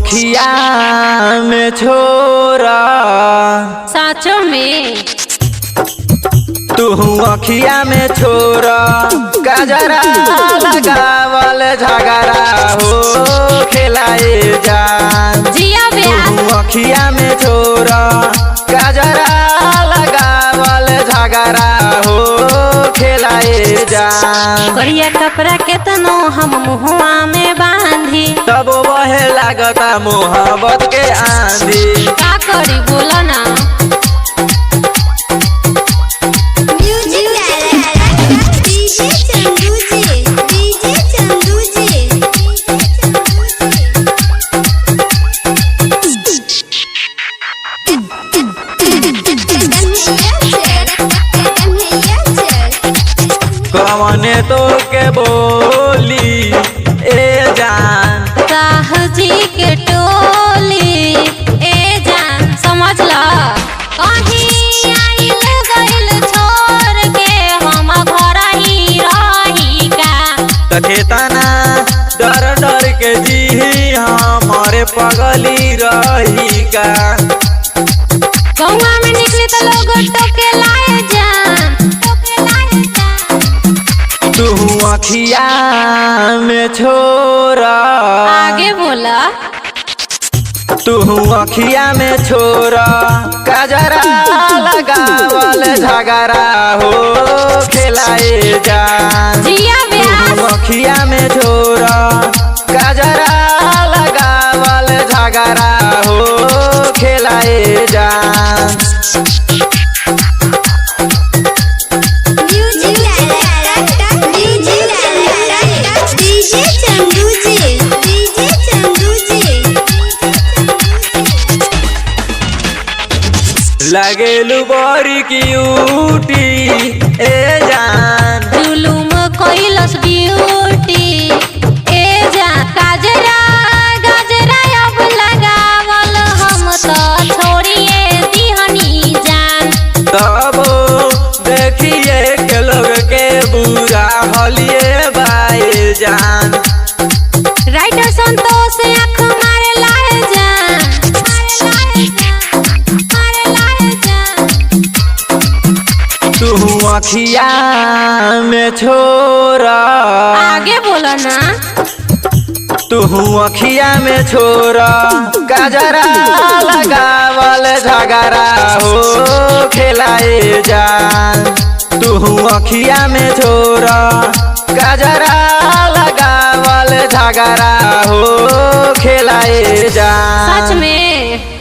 अखिया में छोरा साचो में तू अखिया में छोरा गजरा लगावल झगड़ा हो खिलाए जान जिया ब्याह अखिया में छोरा गजरा लगावल झगड़ा हो खिलाए जान। करिया कपड़ा केतनो हम मुहवा में बांधी तब वह लागता मोहब्बत के आंधी। का करी बोला ना कवने तो के बोली ए जान साहजी के टोली ए जान समझ ला कहीं आइल गइल छोड़ के हम घर ही रही का खेतना डर डर के जी हमारे पगली रही का। गौवा में निकली तो लोग टोके लाए जान तू अखिया में छोरा आगे बोला तू अखिया में छोरा गजरा लगावल झगड़ा हो खिलाए जान। जिया ब्याह अखिया में छोरा गजरा लगावल झगड़ा हो खिलाए जान। लगेलू बड़ी क्यूटी ए जान जुलुम कैलस ब्यूटी ए जान गजरा गजरा अब लगावल हम तो छोड़िए दिहनी जान। तब देखिए के लोग के बुरा हलिए बाए जान। राइटर संतोष आँख मारे लाए जान मारे लाए जान तू अखिया में छोरा आगे बोला ना तू अखिया में छोरा गजरा लगावल झगड़ा हो खिलाए जान। तू अखिया में छोरा गजरा लगावल झगड़ा हो खिलाए जान। सच में।